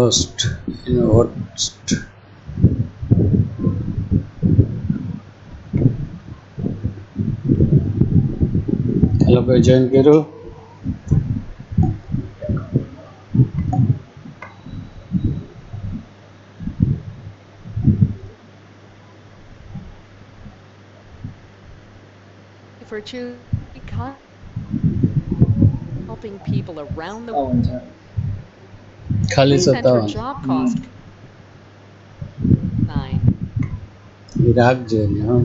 host in host. Hello, join करो. For helping people around the खाली please enter 57. job cost 9. Iraq jail हाँ.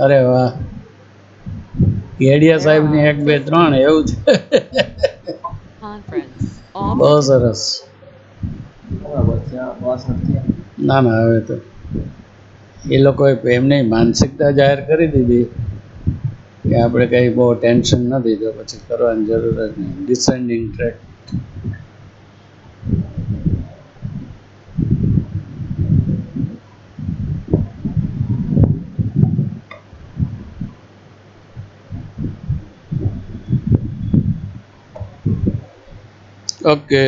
अरे वाह. કેડિયા There સાહેબની are 1 2 3 50 એવું છે. conference. All બહુ સરસ. ના ના હવે તો એ લોકોએ એમને માનસિકતા જાહેર કરી દીધી કે આપણે કંઈ બહુ ટેન્શન નથી તો પછી કરવાની જરૂર જ નહીં. Descending track. ઓકે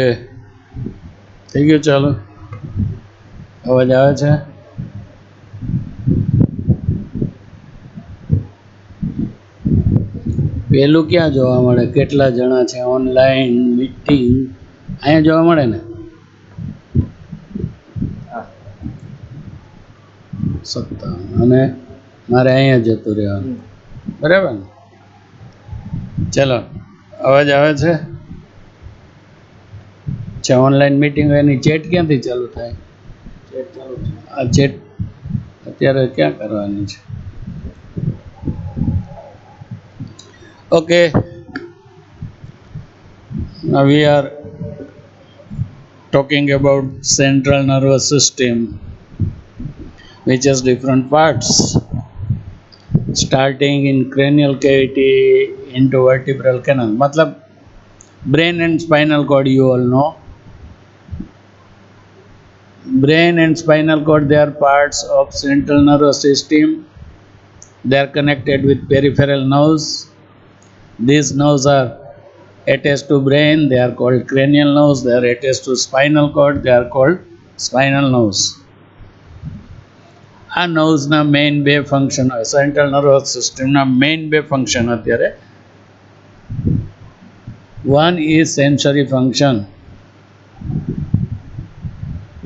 થઈ ગયું. ચાલો અવાજ આવે છે. પેલું ક્યાં જોવા મળે? કેટલા જણા છે ઓનલાઈન મીટિંગ? અહીંયા જોવા મળે ને 57 અને મારે અહીંયા જતું રહેવાનું બરાબર ને. ચલો અવાજ આવે છે. ઓનલાઈન મીટિંગ એની ચેટ ક્યાંથી ચાલુ થાય? આ ચેટ અત્યારે ક્યાં કરવાની છે? Okay now we are talking about central nervous system which has different parts starting in cranial cavity into vertebral canal. मतलब brain and spinal cord you all know. Brain and spinal cord, they are parts of central nervous system. They are connected with peripheral nerves. These nerves are attached to brain, they are called cranial nerves. They are attached to spinal cord, they are called spinal nerves. આ નર્વ્સના main બે function હોય. Central nervous સિસ્ટમના main બે function અત્યારે. One is sensory function,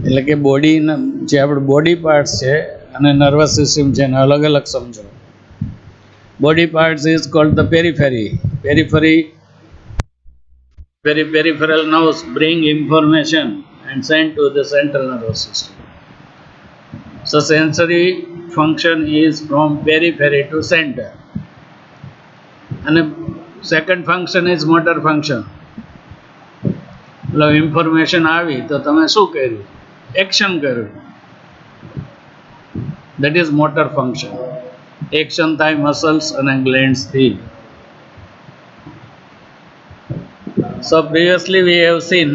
એટલે કે બોડીના જે આપણે બોડી પાર્ટ્સ છે અને નર્વસ સિસ્ટમ છે એને અલગ અલગ સમજો. Body parts is called the પેરીફેરી. Peripheral nerves bring information and send to the central nervous system. So sensory function is from periphery to center. And second function is motor function. मतलब information આવી તો તમે શું કર્યું? Action કર્યું. That is motor function. Action થાય muscles અને glands થી. So previously we have seen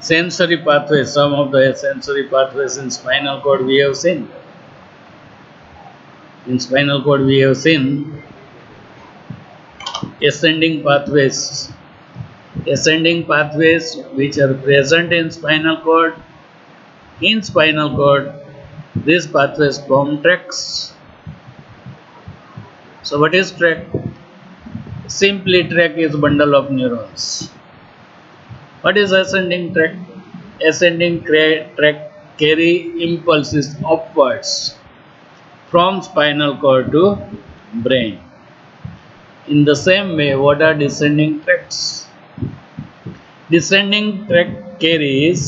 sensory pathways. Some of the sensory pathways in spinal cord we have seen. In spinal cord we have seen ascending pathways. Ascending pathways which are present in spinal cord. In spinal cord, these pathways form tracts. So what is tract? Simply tract is bundle of neurons. What is ascending tract? Ascending tract carry impulses upwards from spinal cord to brain. In the same way, what are descending tracts? Descending tract carries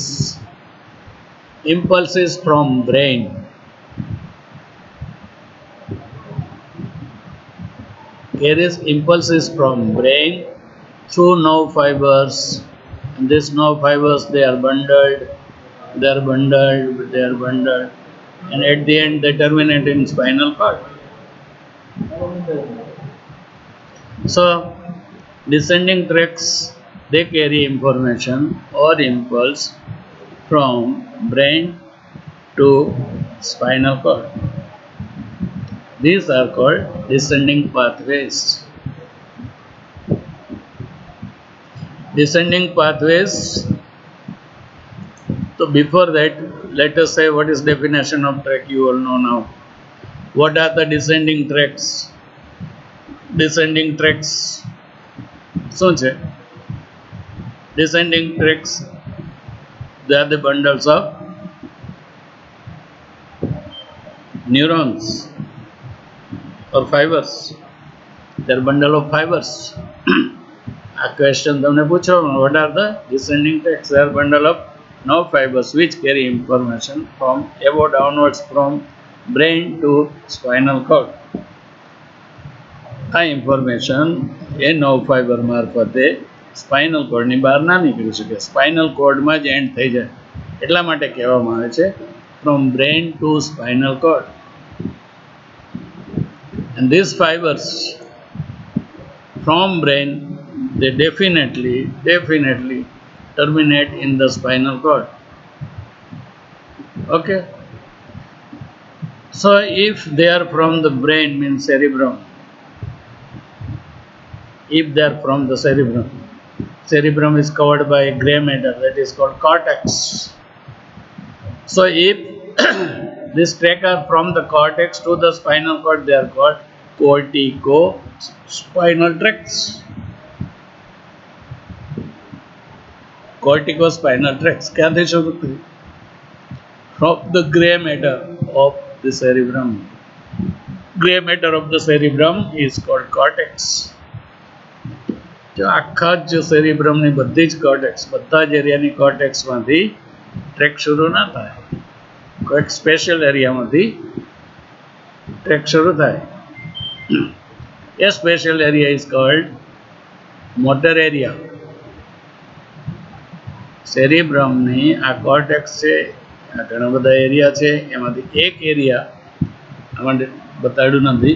impulses from brain through nerve fibers, and these nerve fibers they are bundled, and at the end they terminate in spinal cord. So descending tracts, they carry information or impulse from brain to spinal cord. These are called descending pathways. Descending pathways. So before that, let us say what is definition of track. You all know now. What are the descending tracks? Descending tracks. શું છે? Descending tracks. They are the bundles of neurons or fibers. They are bundle of fibers. આ question તમને પૂછો, what are the descending tracks? They are bundle of nerve fibers which carry information from above downwards from brain to spinal cord. આ information એ nerve fibre મારફતે spinal કોર્ડની બહાર ના નીકળી શકે, spinal કોર્ડમાં જ એન્ડ થઈ જાય. એટલા માટે કહેવામાં આવે છે from brain to spinal cord. And these fibers from brain, they definitely terminate in the spinal cord. Okay. So if they are from the brain, means cerebrum. If they are from the cerebrum, cerebrum is covered by gray matter that is called cortex. So if this track are from the cortex to the spinal cord, they are called corticospinal tracts. Corticospinal tracts. ક્યાંથી શરૂ થયું? From the gray matter of the cerebrum. Gray matter of the cerebrum is called cortex. જો આખા જ સેરિબ્રમની બધી જ cortex, બધા જ એરિયાની કોર્ટેક્સમાંથી ટ્રેક શરૂ ના થાય, કોઈક સ્પેશિયલ એરિયામાંથી ટ્રેક શરૂ થાય. એ special area is called motor area. સેરિબ્રમની આ કોર્ટેક્સ છે, આ ઘણા બધા એરિયા છે, એમાંથી એક એરિયા આમાં બતાડ્યું નથી,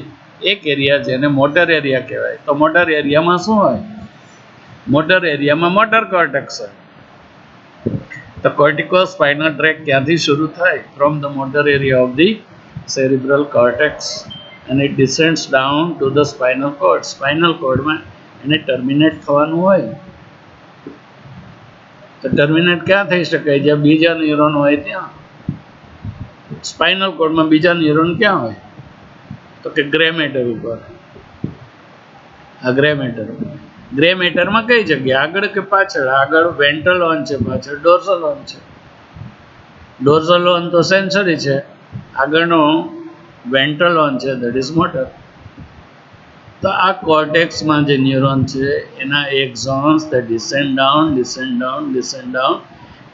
એક એરિયા છે એને મોટર એરિયા કહેવાય. તો મોટર એરિયામાં શું હોય? મોટર એરિયામાં મોટર કોર્ટેક્સ હોય. તો કોર્ટિકોસ્પાઇનલ ટ્રેક ક્યાંથી શરૂ થાય? From the motor area of the cerebral cortex and it descends down to the spinal cord. Spinal કોર્ડમાં એને ટર્મિનેટ થવાનું હોય. તો ટર્મિનેટ ક્યાં થઈ શકે? જ્યાં બીજા ન્યુરોન હોય ત્યાં. સ્પાઇનલ કોર્ડમાં બીજા ન્યુરોન ક્યાં હોય? તો કે ગ્રે મેટર ઉપર. આ ગ્રે મેટર. ગ્રે મેટરમાં કઈ જગ્યા? આગળ કે પાછળ? આગળ વેન્ટ્રલ હોર્ન છે, પાછળ ડોર્સલ હોર્ન છે. ડોર્સલ હોર્ન તો સેન્સરી છે, આગળનો વેન્ટ્રલ હોર્ન છે, દેટ ઇઝ મોટર. તો આ કોર્ટેક્સમાં જે ન્યુરોન છે એના exons that descend down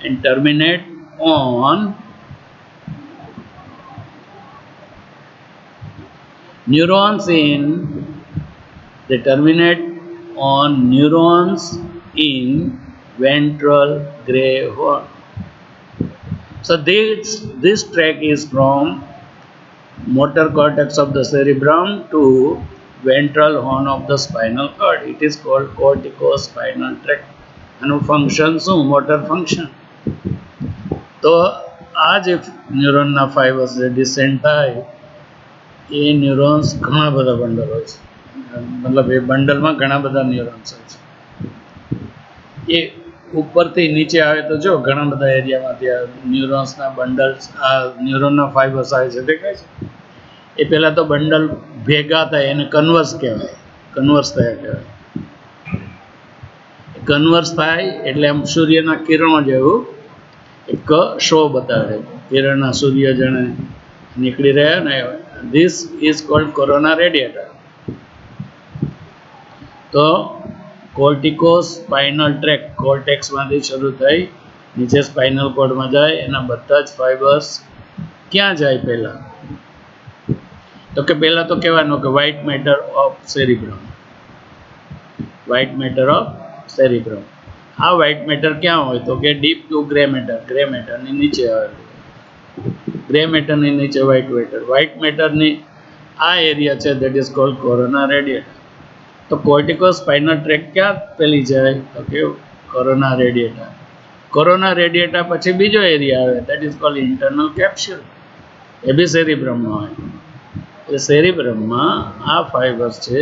and terminate on neurons in ventral gray horn. So this track is from motor cortex of the cerebrum to ventral horn of the spinal cord. It is called corticospinal tract. આનું function શું? Motor function. તો આ જે ન્યુરોનના fibres જે ડિસેન્ડ થાય એ neurons ઘણા બધા bundle હોય છે, મતલબ એ બંડલમાં ઘણા બધા ન્યુરોન્સ હોય છે. એ ઉપરથી નીચે આવે તો જો ઘણા બધા એરિયામાંથી આ ન્યુરોન્સના બંડલ્સ, આ ન્યુરોનના ફાઇબર્સ આવે છે, દેખાય છે. એ પહેલાં તો બંડલ ભેગા થાય એને કન્વર્સ કહેવાય, કન્વર્સ થયા કહેવાય. કન્વર્સ થાય એટલે આમ સૂર્યના કિરણો જેવું એક શો બતાવે, કિરણના સૂર્ય જાણે નીકળી રહ્યા ને. This is called corona radiator. તો કોર્ટિકોસ્પાઇનલ ટ્રેક કોર્ટેક્સમાંથી શરૂ થઈ નીચે સ્પાઇનલ કોર્ડમાં જાય. એના બધા જ ફાઇબર્સ ક્યાં જાય? પહેલાં તો કે પહેલાં તો કહેવાનું કે white matter of cerebrum. White matter of cerebrum. આ વ્હાઇટ મેટર ક્યાં હોય? તો કે deep to grey matter. Grey મેટરની નીચે આવેલું. ગ્રે મેટરની નીચે વ્હાઇટ મેટર. વ્હાઇટ મેટરની આ એરિયા છે that is cold corona radiator. તો કોર્ટિકોસ્પાઇનલ ટ્રેક ક્યાં પેલી જાય? તો કે કોરોના રેડિયેટર. કોરોના રેડિયેટર પછી બીજો એરિયા આવે that is called internal capsule. એ બી સેરિબ્રમમાં હોય. એટલે સેરિબ્રમમાં આ ફાઇબર્સ છે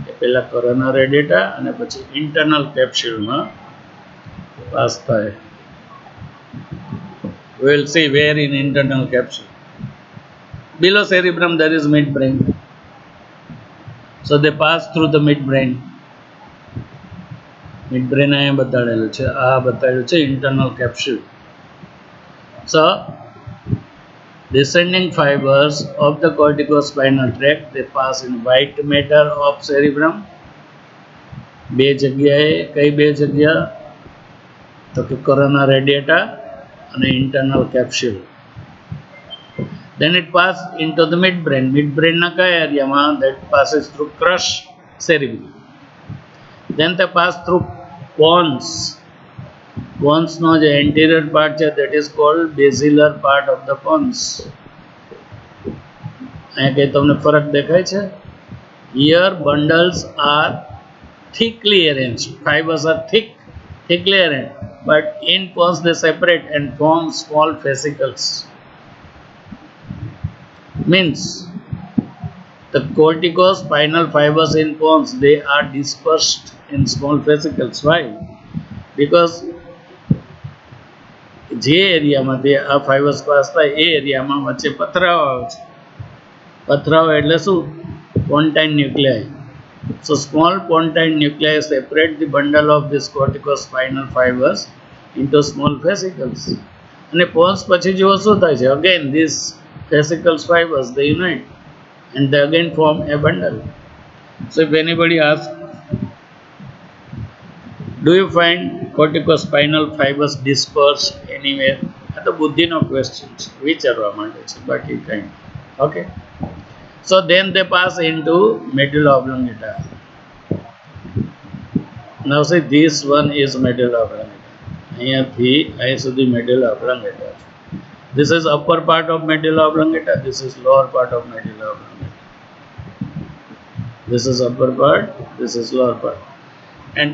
એ પહેલાં કોરોના રેડિયેટર અને પછી ઇન્ટરનલ કેપ્સ્યુલમાં પાસ થાય. We will see where in internal capsule. Below cerebrum there is midbrain. So they pass through the midbrain. Midbrain અહીંયા બતાડેલું છે, આ બતાડેલું છે internal capsule. So descending fibers of the corticospinal tract, they pass in white matter of cerebrum. બે જગ્યાએ, કઈ બે જગ્યા? તો કે corona radiata અને internal capsule. Then it passes into the midbrain. Midbrain ના કયા એરિયામાં? That passes through crus cerebri. Then they pass through pons. Pons નો જે anterior part છે, that is called basilar part of the pons. અહીંયા કઈ તમને ફરક દેખાય છે? Here bundles are thickly arranged. Fibers are thickly arranged, but in pons they separate and form small fascicles. Means the corticospinal fibers in pons, they are dispersed in small fascicles. Why? Because જે એરિયામાંથી આ fibres pass થાય એ એરિયામાં વચ્ચે પથરાઓ આવે છે. પથરાઓ એટલે શું? Pontine ન્યુક્લિયાઈ. So small pontine nuclei separate the bundle of these corticospinal fibers into small fascicles. અને pons પછી જુઓ શું થાય છે? Again these fascicles fibers, they unite and they again form a bundle. So if anybody asks, do you find corticospinal fibers dispersed anywhere? આ તો બુદ્ધિનો question છે, વિચારવા માટે છે, બાકી કંઈ. Okay. So then they pass into medulla oblongata. Now see, this one is medulla oblongata. અહીંયાથી અહીં સુધી medulla oblongata. This is upper part of medulla oblongata. This is lower part of medulla oblongata. This is upper part. This is lower part. And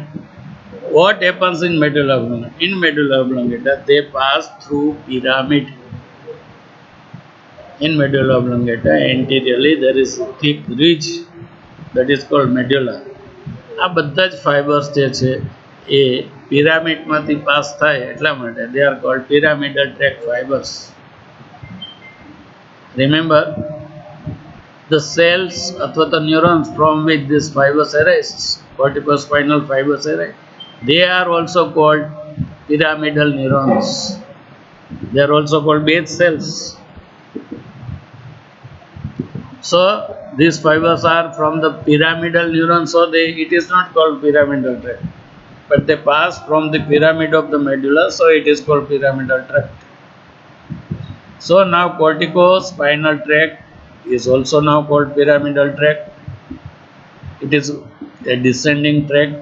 what happens in medulla oblongata? In medulla oblongata, they pass through pyramid. In medulla oblongata, anteriorly there is a thick ridge that is called medulla. આ બધા જ fibres જે છે એ પિરામિડમાંથી pass થાય એટલા માટે they are called pyramidal tract fibers. Remember, the cells અથવા તો neurons from which these fibers arise, corticospinal fibers arise, they are also called pyramidal neurons. They are also called base cells. So these fibers are from the pyramidal neurons, so it is not called pyramidal tract, but they pass from the pyramid of the medulla, so it is called pyramidal tract. So now corticospinal tract is also now called pyramidal tract. It is a descending tract,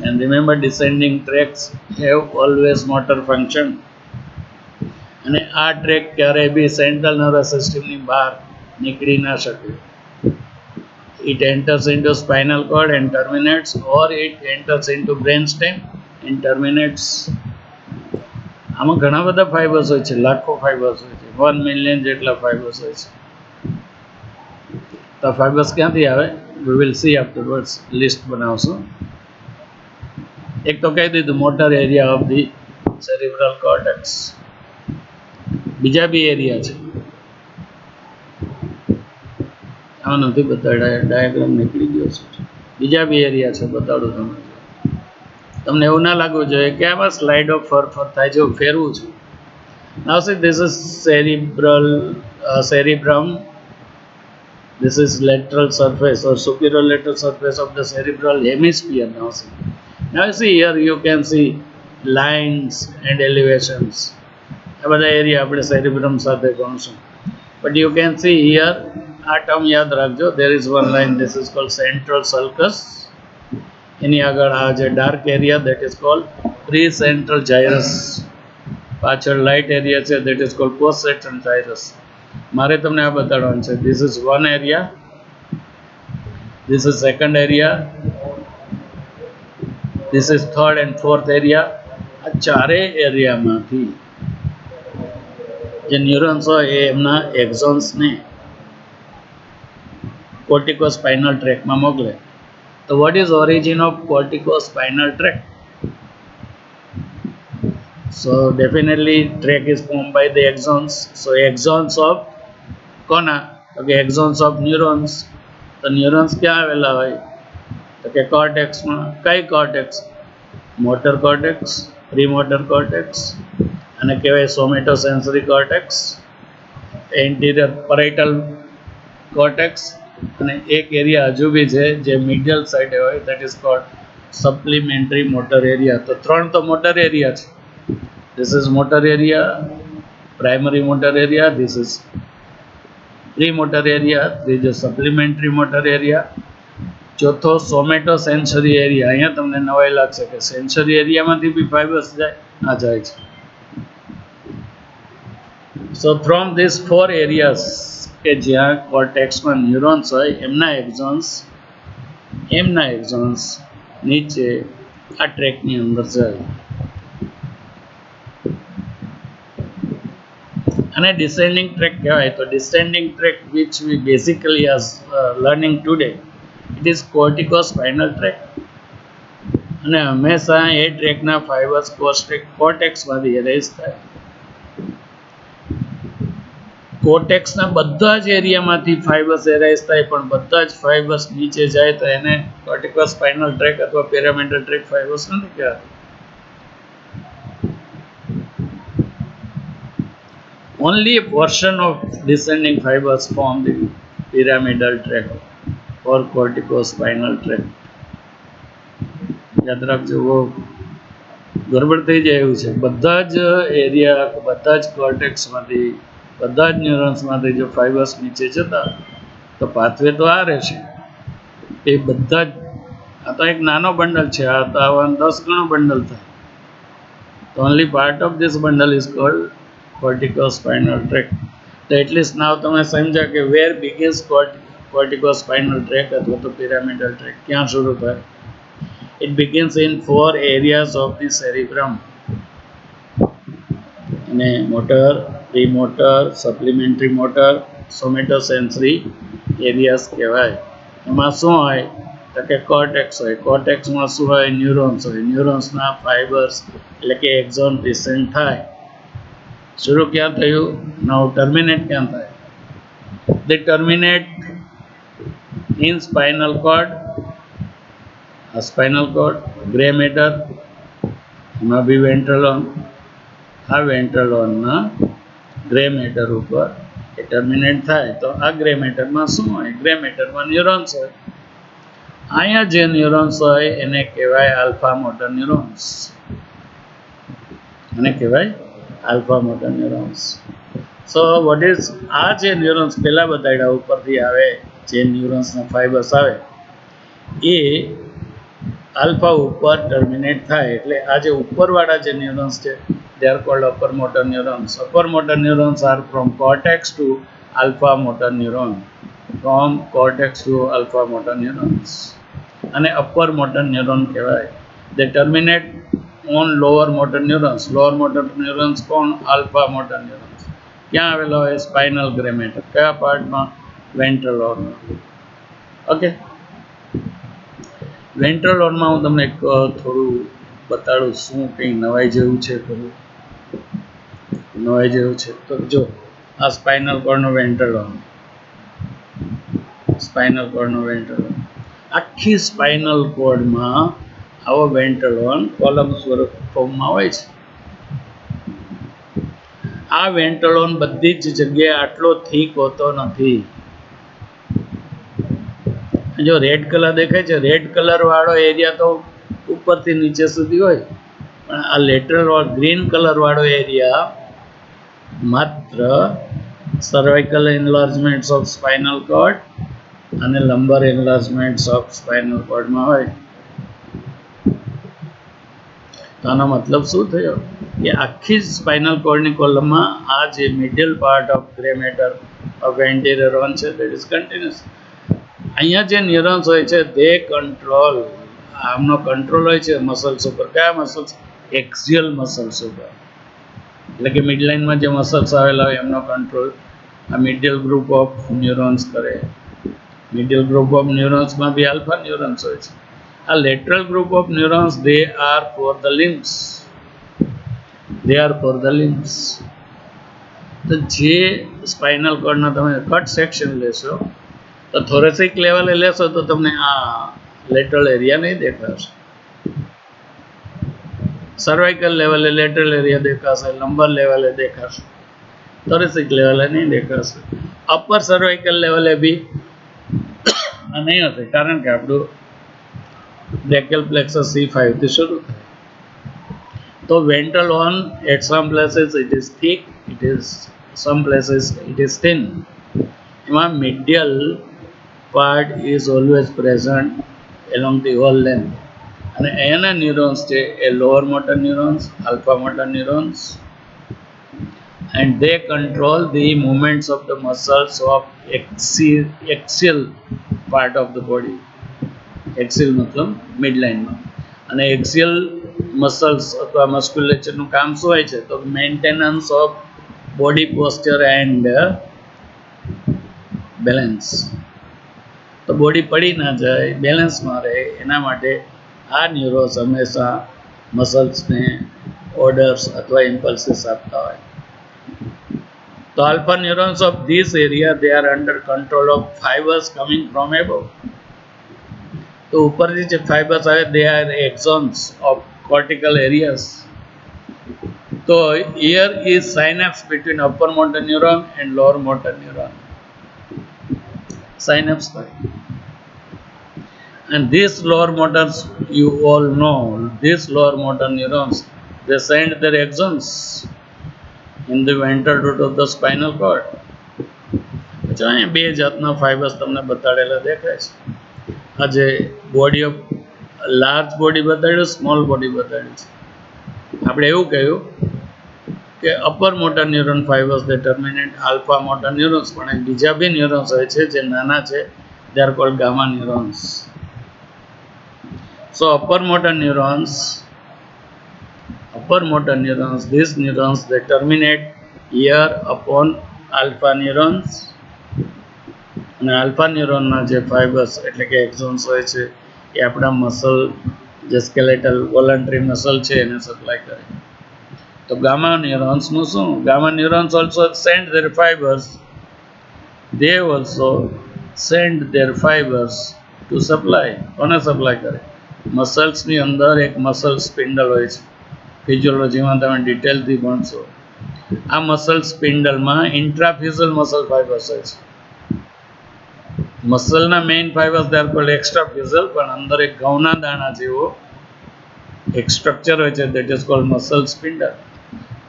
and remember, descending tracts have always motor function. અને આ track ક્યારેય બી central nervous સિસ્ટમની બહાર નીકળી ના શકે. It enters into spinal cord and terminates, or it enters into brainstem and terminates. આમાં ઘણા બધા ફાઇબર્સ હોય છે, લાખો ફાઇબર્સ હોય છે, 1 મિલિયન જેટલા ફાઇબર્સ હોય છે. તો ફાઇબર્સ ક્યાંથી આવે? We will see afterwards. List બનાવશું. એક તો કહી દીધું, motor area of the cerebral cortex. બીજા બી એરિયા છે, આ નથી બતાડ્યા, ડાયાગ્રામ નીકળી ગયો છે. બીજા બી એરિયા છે, બતાડું તમને. તમને એવું ના લાગવું જોઈએ કે આમાં સ્લાઇડો ફર થાય છે, ફેરવું છું. Now see, this is cerebrum. This is lateral surface or superior lateral surface of the cerebral hemisphere. Now see here you can see lines and elevations. આ બધા એરિયા આપણે સેરિબ્રમ સાથે ગણશું. But you can see here, આ term યાદ રાખજો, there is one line, this is called central sulcus. એની આગળ આ જે dark area, that is called precentral gyrus. પાછળ લાઇટ એરિયા છે, that is called postcentral gyrus. મારે તમને આ બતાડવાનું છે. This is one area, this is second area, this is third and fourth area. આ ચારેય એરિયામાંથી જે ન્યુરોન્સ હોય એ એમના એક્ઝોન્સને corticospinal tract માં મોકલે. તો what is origin of corticospinal tract? So definitely track is formed by the axons. So axons of કોના તો કે axons of neurons. તો neurons ક્યાં આવેલા હોય તો કે કોર્ટેક્સમાં. કઈ કોર્ટેક્સ? મોટર કોર્ટેક્સ, પ્રીમોટર કોર્ટેક્સ અને કહેવાય સોમેટોસેન્સરી કોર્ટેક્સ, એન્ટીરિયર પેરાઇટલ કોર્ટેક્સ અને એક એરિયા હજુ બી છે જે મિડલ સાઈડે હોય, that is cold supplementary motor area. તો ત્રણ તો મોટર એરિયા છે. This is motor area, primary motor area, this is premotor area, this is supplementary motor area, ચોથો સોમેટોસેન્સરી એરિયા. અહીંયા તમને નવાઈ લાગશે કે સેન્સરી એરિયામાંથી બી ફાઇબર્સ જાય છે. So from this four areas કે જ્યાં કોર્ટેક્સમાં ન્યુરોન્સ હોય એમના એક્ઝોન્સ નીચે આ ટ્રેકની અંદર જાય. અને descending track કહેવાય. તો descending track which we basically are learning today, it is corticospinal track. અને હંમેશા એ ટ્રેકના ફાઇબર્સ કોર્ટેક્સમાંથી એરેઝ થાય. કોર્ટેક્સના બધા જ એરિયામાંથી ફાઇબર્સ એરેઝ થાય, પણ બધા જ ફાઇબર્સ નીચે જાય તો એને કોર્ટિકોસ્પાઇનલ ટ્રેક અથવા પિરામિડલ ટ્રેક ફાઇબર્સ નથી કહેવાતા. Only a portion of descending fibers form the pyramidal tract or corticospinal tract. યાદ રાખજો, બહુ ગડબડ થઈ જાય એવું છે. બધા જ એરિયા, બધા જ કોર્ટેક્સમાંથી, બધા જ ન્યુરોન્સમાંથી જો ફાઇબર્સ નીચે જતા તો પાથવે તો આ રહેશે. એ બધા જ, આ તો એક નાનો બંડલ છે, આ તો આવા 10 ગણો બંડલ થાય. તો only part of this bundle is called corticospinal tract. તો એટલીસ્ટ નાવ તમે સમજ્યા કે વેર બિગિન્સ corticospinal tract અથવા તો pyramidal tract ક્યાં શરૂ થાય. It begins in 4 areas of the cerebrum. અને મોટર, પ્રીમોટર, સપ્લિમેન્ટરી મોટર, સોમેટોસેન્સરી એરિયાસ કહેવાય. એમાં શું હોય તો કે કોર્ટેક્સ હોય. કોર્ટેક્સમાં શું હોય? ન્યુરોન્સ હોય. ન્યુરોન્સના ફાઇબર્સ એટલે કે એક્ઝોન ડિસેન્ડ થાય. શરૂ ક્યાં થયું? નાઉ ટર્મિનેટ ક્યાં થાય? They terminate in spinal cord. A spinal cord, gray matter, એમાં બી વેન્ટ્રલોન. આ વેન્ટ્રલોનના ગ્રે મેટર ઉપર એ ટર્મિનેટ થાય. તો આ ગ્રે મેટરમાં શું હોય? ગ્રે મેટરમાં ન્યુરોન્સ હોય. અહીંયા જે ન્યુરોન્સ હોય એને કહેવાય આલ્ફા મોટર ન્યુરોન્સ. એને કહેવાય alpha motor neurons. So what is, આ જે ન્યુરોન્સ પહેલાં બતાડ્યા ઉપરથી આવે, જે ન્યુરોન્સના ફાઇબર્સ આવે એ આલ્ફા ઉપર ટર્મિનેટ થાય. એટલે આ જે ઉપરવાળા જે ન્યુરોન્સ છે they are called upper motor neurons. Upper motor neurons are from cortex to alpha motor neuron. From cortex to alpha motor neurons. અને upper motor neuron કહેવાય. They terminate on lower motor neurons. Lower motor neurons કોણ? alpha motor neurons. ક્યાં આવેલા હોય? Spinal grey matter. કયા પાર્ટમાં? Ventral હોર્નમાં. Okay, ventral હોર્નમાં હું તમને થોડું બતાડું શું કંઈ નવાઈ જેવું છે. થોડું નવાઈ જેવું છે તો જો, આ સ્પાઇનલ કોર્ડનો વેન્ટ્રલ હોર્ન, સ્પાઇનલ કોર્ડનો વેન્ટ્રલ હોર્ન. આખી સ્પાઇનલ કોર્ડમાં આવો વેન્ટ્રલ હોર્ન કોલમ સ્વરૂપ ફોર્મમાં હોય છે. આ વેન્ટ્રલ હોર્ન બધી જ જગ્યાએ આટલો થીક હોતો નથી. જો રેડ કલર દેખાય છે, રેડ કલર વાળો એરિયા તો ઉપરથી નીચે સુધી હોય, પણ આ લેટરલ ગ્રીન કલર વાળો એરિયા માત્ર સર્વાઇકલ એન્લાર્જમેન્ટ્સ ઓફ સ્પાઇનલ કોર્ડ અને લંબર એન્લાર્જમેન્ટ્સ ઓફ સ્પાઇનલ કોર્ડમાં હોય. તો આનો મતલબ શું થયો કે આખી સ્પાઇનલ કોર્ડની કોલમમાં આ જે middle part of grey matter of anterior horn છે દેટ ઇઝ કન્ટિન્યુઅસ. અહીંયા જે ન્યુરોન્સ હોય છે તે કંટ્રોલ, આમનો કંટ્રોલ હોય છે મસલ્સ ઉપર. કયા મસલ્સ? એક્ઝિયલ મસલ્સ ઉપર. એટલે કે મિડલાઇનમાં જે મસલ્સ આવેલા હોય એમનો કંટ્રોલ આ મિડલ ગ્રુપ ઓફ ન્યુરોન્સ કરે. મિડલ ગ્રુપ ઓફ ન્યુરોન્સમાં બી આલ્ફા ન્યુરોન્સ હોય છે. આ lateral group of neurons they are for the limbs. they are for the limbs. તો જે સ્પાઇનલ કોર્ડના તમે કટ સેક્શન લેશો તો થોરેસિક લેવલે લેશો તો તમને આ લેટરલ એરિયા નહીં દેખાશે. સર્વાઇકલ લેવલે લેટરલ એરિયા દેખાશે, લંબર લેવલે દેખાશે, થોરેસિક લેવલે નહીં દેખાશે. અપર સર્વાઇકલ લેવલે બી નહીં હશે, કારણ કે આપણું brachial plexus C5 થી શરૂ થાય. તો ventral horn at some places it is thick, it is some places it is thin. એમાં medial part is always present along the whole length. અને એના ન્યુરોન્સ છે એ lower motor neurons, alpha motor neurons, and they control the movements of the muscles of axial part of the body. Axial મતલબ મિડલાઇનમાં. અને axial muscles અથવા મસ્ક્યુલેચરનું કામ શું હોય છે? તો maintenance of body posture and balance. તો બોડી પડી ના જાય, બેલેન્સમાં રહે, એના માટે આ ન્યુરોન્સ હંમેશા મસલ્સને ઓર્ડર્સ અથવા ઇમ્પલ્સિસ આપતા હોય. તો alpha neurons of this area they are under control of fibres coming from above. તો ઉપરથી જે ફાઇબર્સ આવે they are axons of cortical areas. તો here is synapse between upper motor neuron and lower motor neuron. Synapse થાય. And these lower motors, you all know, these lower motor neurons, they send their axons in the ventral root of the spinal cord. જો અહીંયા બે જાતના fibres તમને બતાડેલા દેખાય છે. આ જે બોડી ઓફ લાર્જ બોડી બતાડ્યું, સ્મોલ બોડી બતાડ્યું છે. આપણે એવું કહ્યું કે upper motor neuron fibres they terminate alpha motor neurons, પણ બીજા બી ન્યુરોન્સ હોય છે જે નાના છે, they are called gamma neurons. So upper motor neurons, these neurons they terminate here upon alpha neurons. અને આલ્ફા ન્યુરોનના જે ફાઇબર્સ એટલે કે એક્ઝોન્સ હોય છે એ આપણા મસલ જે સ્કેલેટલ વોલન્ટરી મસલ છે એને સપ્લાય કરે. તો ગામા ન્યુરોન્સનું શું? Gamma neurons also send their fibres, they also send their fibres to supply. કોને સપ્લાય કરે? મસલ્સની અંદર એક મસલ સ્પિન્ડલ હોય છે. ફિઝિયોલોજીમાં તમે ડિટેલથી ભણશો. આ મસલ સ્પિન્ડલમાં ઇન્ટ્રાફિઝલ મસલ ફાઇબર્સ હોય છે. મસલના main fibers they are called extrafusal, પણ અંદર એક ઘઉંના દાણા જેવો એક સ્ટ્રક્ચર હોય છે, that is called muscle spindle.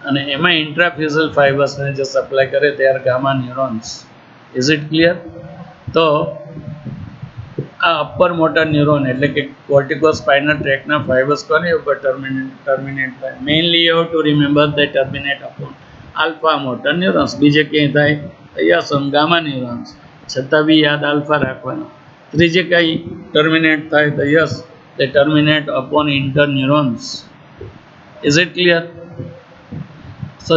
અને એમાં ઇન્ટ્રાફિઝલ ફાઇબર્સને જે સપ્લાય કરે તે are gamma neurons. Is it clear? તો આ અપર મોટર ન્યુરોન એટલે કે કોર્ટિકોસ્પાઇનલ ટ્રેકના ફાઇબર્સ કોની ઉપર ટર્મિનેટ થાય? Mainly you have to remember they terminate upon alpha motor neurons. બીજે ક્યાંય થાય તો યસ ઓન ગામા ન્યુરોન્સ, છતાં બી યાદ આલ્ફા રાખવાનો. ત્રીજે કઈ ટર્મિનેટ થાય તો yes they terminate upon interneurons. Is it clear? So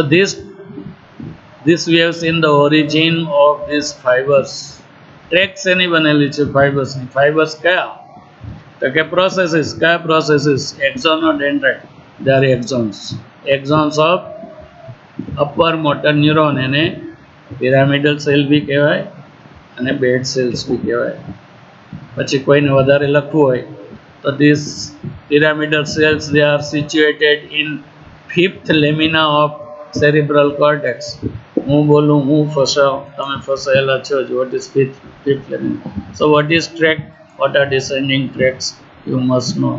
this we have seen the origin of these fibers. Tracts એની બનેલી છે ફાઇબર્સની. ફાઇબર્સ કયા? તો કે પ્રોસેસીસ. કયા processes? Axon dendrite, they are axons. Axons of upper motor neuron, એને pyramidal cell બી કહેવાય અને બેડ સેલ્સ બી કહેવાય. પછી કોઈને વધારે લખવું હોય તો this pyramidal cells they are situated in fifth lamina of cerebral cortex. હું બોલું, હું ફસાવ, તમે ફસાયેલા છો જ. What is fifth lamina? So what is tract? What are descending tracts? You must know.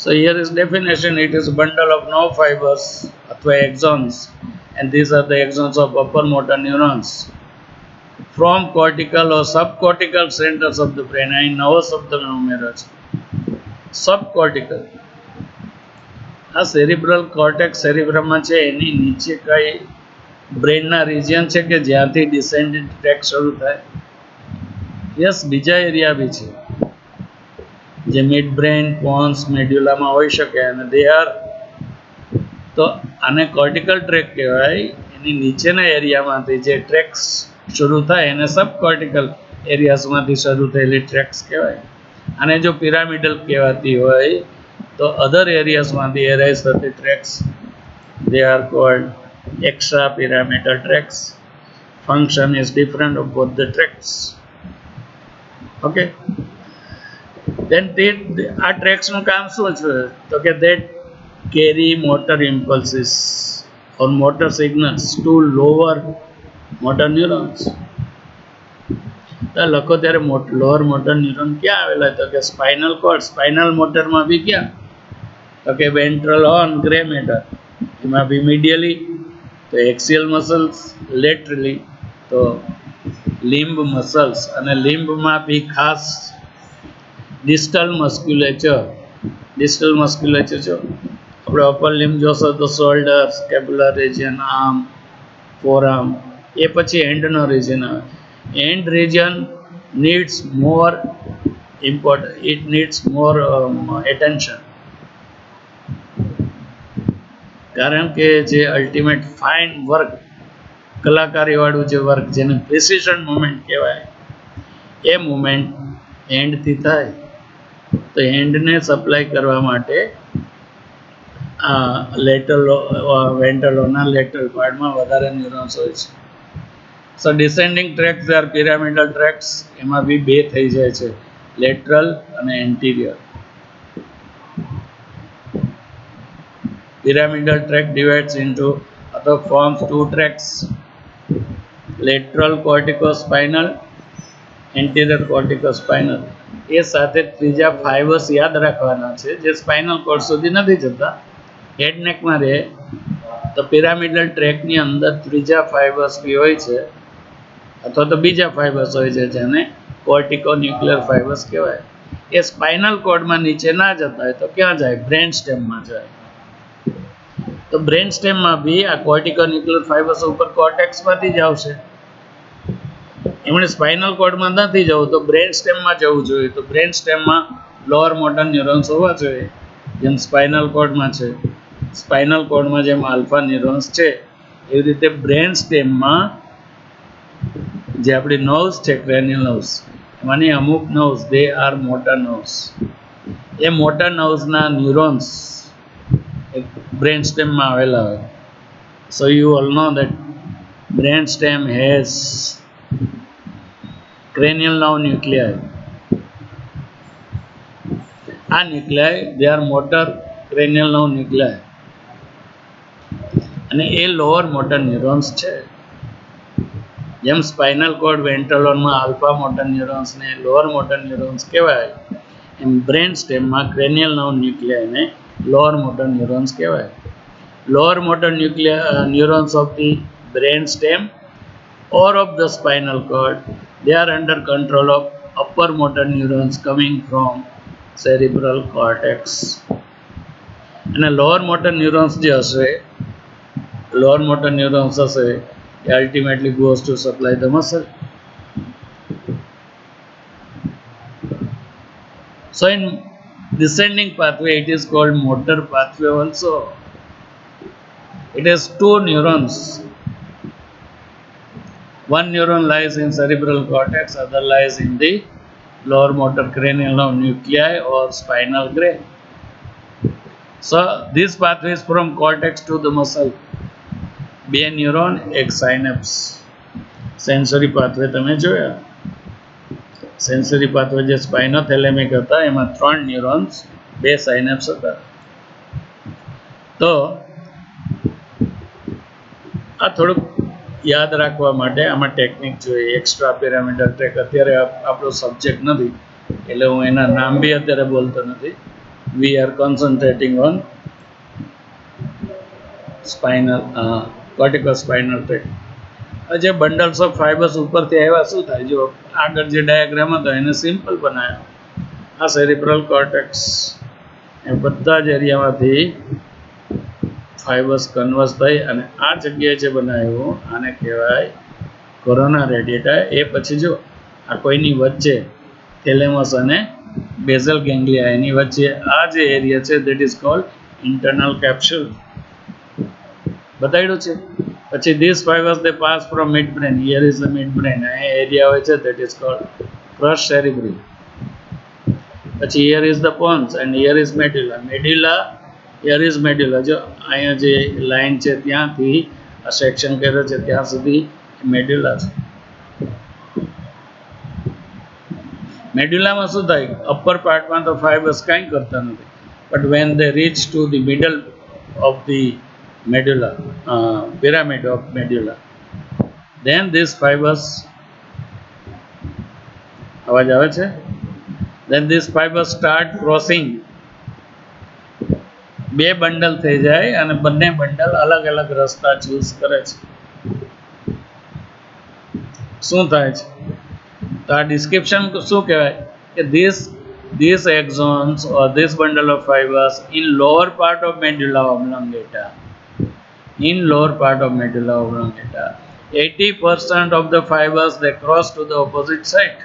So here is definition. It is bundle of nerve fibers અથવા axons, and this are the axons of upper motor neurons from cortical or subcortical centers of the brain. અહીં નવો શબ્દ મેં ઉમેર્યો છે, સબકોર્ટિકલ. આ સેરિબ્રલ cortex સેરિબ્રમમાં છે, એની નીચે કઈ બ્રેનના રિજિયન છે કે જ્યાંથી ડિસેન્ડન્ટ ટ્રેક શરૂ થાય? યસ, બીજા એરિયા બી છે જે મિડ બ્રેન, પોન્સ, મેડ્યુલામાં હોઈ શકે, અને દે આર, તો આને કોર્ટિકલ ટ્રેક કહેવાય. એની નીચેના એરિયામાંથી જે ટ્રેક્સ શરૂ થાય એને સબકોર્ટિકલ એરિયાઝમાંથી શરૂ થયેલી ટ્રેક્સ કહેવાય. અને જો પિરામિડલ કહેવાતી હોય તો અધર એરિયાઝમાંથી એરાઇઝ થતી tracks They are called extrapyramidal tracts. Function is different of both the tracts. Okay. Then આ ટ્રેક્સનું કામ શું છે તો કે they carry motor impulses or motor signals to lower motor neurons. લખો ત્યારે લોઅર મોટર ન્યુરોન ક્યાં આવેલા તો કે સ્પાઇનલ કોર્ડ સ્પાઇનલ મોટરમાં બી ક્યાં તો કે વેન્ટ્રલ હોર્ન ગ્રે મેટર એમાં બી મીડિયલી તો એક્સિયલ મસલ્સ લેટરલી તો લિમ્બ મસલ્સ અને લિમ્બમાં બી ખાસ ડિસ્ટલ મસ્ક્યુલેચર જો આપણે અપર લિમ્બ જોશો તો શોલ્ડર સ્કેપ્યુલર રીજન આર્મ ફોરઆર્મ એ પછી હેન્ડનો રીજન આવે hand region needs more it needs more attention કારણ કે જે અલ્ટિમેટ ફાઇન વર્ક કલાકારી વાળું જે વર્ક જેને પ્રિસિઝન મુવમેન્ટ કહેવાય એ મુવમેન્ટ હેન્ડથી થાય તો હેન્ડને સપ્લાય કરવા માટે આ લેટરલ વેન્ટ્રલોના લેટરલ પાર્ટમાં વધારે ન્યુરોન્સ હોય છે. So descending tracts are pyramidal tracts એમાં બી બે થઈ જાય છે લેટરલ અને anterior. Pyramidal tract divides into other forms two tracts lateral corticospinal anterior corticospinal. એ સાથે ત્રીજા ફાઇબર્સ યાદ રાખવાના છે જે સ્પાઇનલ કોર્ડ સુધી નથી જતા હેડ નેકમાં રહે તો પિરામિડલ ટ્રેકની અંદર ત્રીજા ફાઇબર્સ બી હોય છે અથવા તો બીજા ફાઇબર્સ હોય છે જેને કોર્ટિકોન્યુક્લિયર ફાઇબર્સ કહેવાય. એ સ્પાઇનલ કોર્ડમાં નીચે ના જતા હોય તો ક્યાં જાય બ્રેન સ્ટેમમાં જાય. તો બ્રેન સ્ટેમમાં બી આ કોર્ટિકોન્યુક્લિયર ફાઇબર્સ ઉપર કોર્ટેક્સમાંથી જ આવશે. એમણે સ્પાઇનલ કોર્ડમાં નથી જવું તો બ્રેન સ્ટેમમાં જવું જોઈએ. તો બ્રેન સ્ટેમમાં લોઅર મોટર ન્યુરોન્સ હોવા જોઈએ જેમ સ્પાઇનલ કોર્ડમાં છે. સ્પાઇનલ કોર્ડમાં જેમ આલ્ફા ન્યુરોન્સ છે એવી રીતે બ્રેન સ્ટેમમાં જે આપણી નર્વ્સ છે ક્રેનિયલ નર્વ્સ એમાંની અમુક nerves they are motor nerves. એ મોટર નર્વ્સના ન્યુરોન્સ બ્રેન સ્ટેમમાં આવેલા હોય. So you all know that brain stem has cranial nerve nuclei. આ nuclei they are motor cranial nerve nuclei અને એ લોઅર મોટર ન્યુરોન્સ છે. જેમ સ્પાઇનલ કોર્ડ વેન્ટ્રલોનમાં આલ્ફા મોટર ન્યુરોન્સને લોઅર મોટર ન્યુરોન્સ કહેવાય એમ બ્રેન સ્ટેમમાં ક્રેનિયલ નર્વ ન્યુક્લિયાઈને લોઅર મોટર ન્યુરોન્સ કહેવાય. Lower motor neurons of the brain stem or of the spinal cord, they are under control of upper motor neurons coming from cerebral cortex. અને lower motor neurons જે હશે lower motor neurons હશે એ ultimately goes to supply the muscle. So in descending pathway it is called motor pathway also. It has two neurons. One neuron lies in cerebral cortex, other lies in the lower motor cranial nerve nuclei or spinal gray. So this pathway is from cortex to the muscle. બે neuron એક synapse. Sensory pathway તમે જોયા. Sensory pathway જે સ્પાઇનોથેલેમિક હતા એમાં 3 neurons 2 synapse હતા. તો આ થોડુંક યાદ રાખવા માટે આમાં ટેકનિક જોઈએ. એક્સ્ટ્રા પિરામિડલ ટ્રેક અત્યારે આપણો સબ્જેક્ટ નથી એટલે હું એના નામ બી અત્યારે બોલતો નથી. We are concentrating on spinal corticospinal tract. જે બંડલ્સ ઓફ ફાઇબર્સ ઉપરથી આવ્યા શું થાય જો આગળ જે ડાયાગ્રામ હતો એને સિમ્પલ બનાવ્યો. આ સેરિબ્રલ કોર્ટેક્સ એ બધા જ એરિયામાંથી ફાઇબર્સ કન્વર્સ થઈ અને આ જગ્યાએ જે બનાવ્યું આને કહેવાય કોરોના રેડિયેટા. એ પછી જો આ કોઈની વચ્ચે થેલેમસ અને બેઝલ ગેંગ્લિયા એની વચ્ચે આ જે એરિયા છે that is called internal capsule બતાવ્યું છે. પછી this fibers they pass from mid brain. Here is the mid brain. આ એરિયા હોય છે that is called crus cerebri. પછી here is the pons and here is medulla. Medulla here is medulla. જો અહીંયા જે લાઈન છે ત્યાંથી આ સેક્શન કર્યો છે ત્યાં સુધી મેડ્યુલા છે. મેડ્યુલામાં શું થાય, અપર પાર્ટમાં તો ફાઇબર્સ કાંઈ કરતા નથી, but when they reach to the middle of the medulla, pyramid of medulla, then these fibers, અવાજ આવે છે, then these fibers start crossing. બે બંડલ થઈ જાય અને બંને બંડલ અલગ અલગ રસ્તા ચૂઝ કરે છે. શું થાય છે તો આ ડિસ્ક્રિપ્શન શું કહેવાય કે these axons or this bundle of fibers in lower part of medulla oblongata, in lower part of medulla oblongata, 80% of the fibers they cross to the opposite side.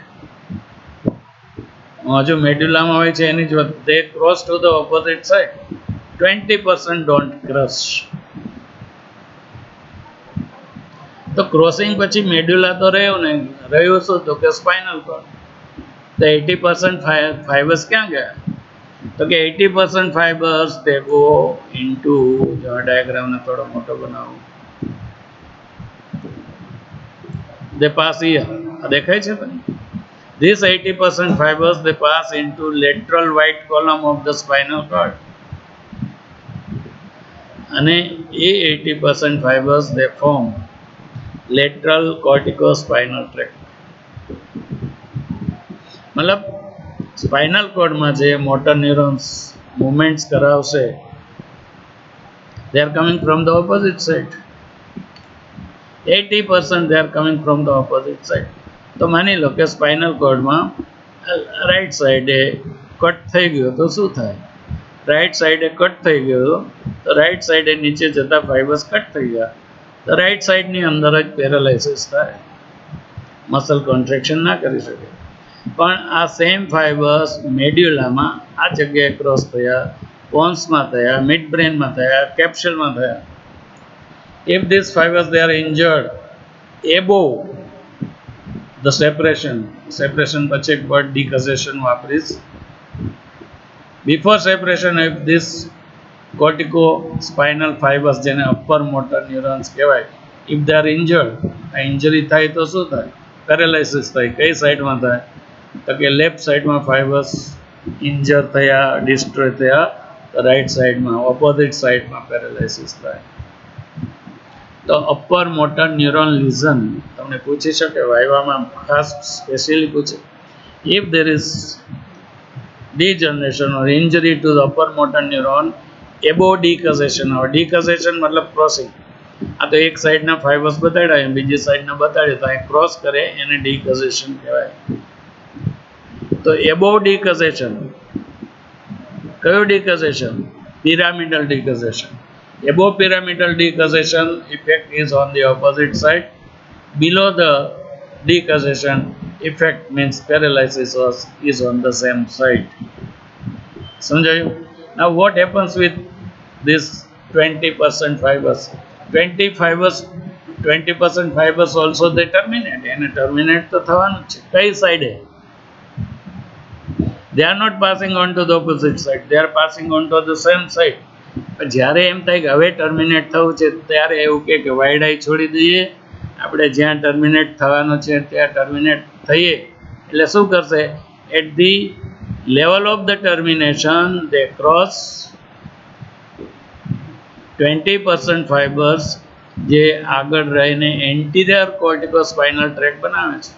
હજુ મેડ્યુલામાં હોય છે એની જ they cross to the opposite side. 20% don't cross. તો crossing પછી medulla તો રહ્યું શું તો કે સ્પાઇનલ કોર્ડ. તો 80% ફાઇબર્સ ક્યાં ગયા તો કે 80% ફાઇબર્સ they go into, જો ડાયાગ્રામને થોડો મોટો બનાવું, they pass here, દેખાય છે ભાઈ, these 80% fibers they pass into lateral white column of the spinal cord, અને એ 80% fibers they form lateral corticospinal tract. મતલબ સ્પાઇનલ કોર્ડમાં જે મોટર ન્યુરોન્સ મુવમેન્ટ્સ કરાવશે they are coming from the opposite side. 80% they are coming from the opposite side. તો માની લો કે spinal કોર્ડમાં right સાઈડે cut થઈ ગયો તો શું થાય, રાઈટ સાઈડે કટ થઈ ગયો તો રાઈટ સાઈડે નીચે જતા ફાઇબર્સ કટ થઈ ગયા તો રાઈટ સાઈડની અંદર જ પેરાલાઇસિસ થાય, મસલ કોન્ટ્રેક્શન ના કરી શકે. પણ આ સેમ ફાઇબર્સ મેડ્યુલામાં આ જગ્યાએ ક્રોસ થયા, પોન્સમાં થયા, મિડ બ્રેનમાં થયા, કેપ્સ્યુલમાં થયા. If these fibers they are injured above the separation પછી એક વર્ડ decussation વાપરીશ. Before separation, if this corticospinal fibers જેને અપર મોટર ન્યુરોન્સ કહેવાય, if they are injured, આ ઇન્જરી થાય તો શું થાય, પેરાલાઇસિસ થાય. કઈ સાઈડમાં થાય તો કે લેફ્ટ સાઈડમાં ફાઇબર્સ ઇન્જર થયા, ડિસ્ટ્રોય થયા, તો રાઈટ સાઈડમાં ઓપોઝિટ સાઈડમાં પેરાલાઇસિસ થાય. તો અપર મોટર ન્યુરોન લીઝન તમને પૂછી શકે વાયવામાં, ખાસ સ્પેશિયલી પૂછે, if there is degeneration or injury to the upper motor neuron above decussation, or decussation મતલબ ક્રોસિંગ, આ તો એક સાઈડના ફાઇબર્સ બતાડ્યા બીજી સાઈડના બતાડ્યા તો અહીં ક્રોસ કરે એને decussation કહેવાય. તો above decussation, કયું decussation, pyramidal decussation. Above pyramidal decussation effect is on the opposite side. Below the decussation effect means paralysis is on the same side. સમજાયું? Now what happens with this 20% fibers? 20% fibers also they terminate. એને terminate તો થવાનું છે. કઈ સાઈડે? They are not passing on to the opposite side. They are passing on to the same side. જ્યારે એમ થાય કે હવે ટર્મિનેટ થવું છે ત્યારે એવું કે વાયડાઈ છોડી દઈએ, આપણે જ્યાં ટર્મિનેટ થવાનું છે ત્યાં ટર્મિનેટ થઈએ. એટલે શું કરશે, at the level of the termination they cross 20% fibres જે આગળ રહીને એન્ટિરિયર કોર્ટિકોસ્પાઇનલ ટ્રેક બનાવે છે.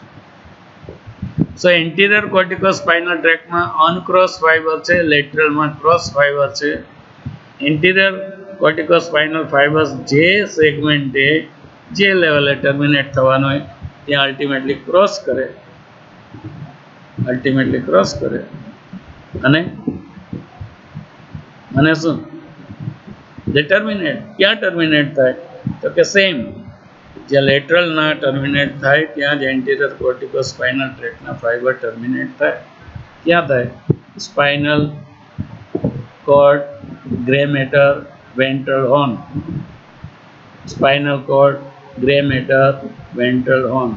સો એન્ટિરિયર કોર્ટિકોસ્પાઇનલ ટ્રેકમાં અનક્રોસ ફાઇબર છે, લેટરલમાં ક્રોસ ફાઇબર છે. ઇન્ટિરિયર કોર્ટિકોસ્પાઇનલ ફાઇબર્સ જે સેગમેન્ટે જે લેવલે ટર્મિનેટ થવાનું હોય ત્યાં અલ્ટિમેટલી ક્રોસ કરે અને શું દે ટર્મિનેટ. ક્યાં ટર્મિનેટ થાય તો કે સેમ જ્યાં લેટરલના ટર્મિનેટ થાય ત્યાં જ એન્ટિરિયર કોર્ટિકોસ્પાઇનલ ટ્રેકના ફાઇબર ટર્મિનેટ થાય. ક્યાં થાય? Spinal cord, grey matter, ventral horn. Spinal cord, grey matter, ventral horn.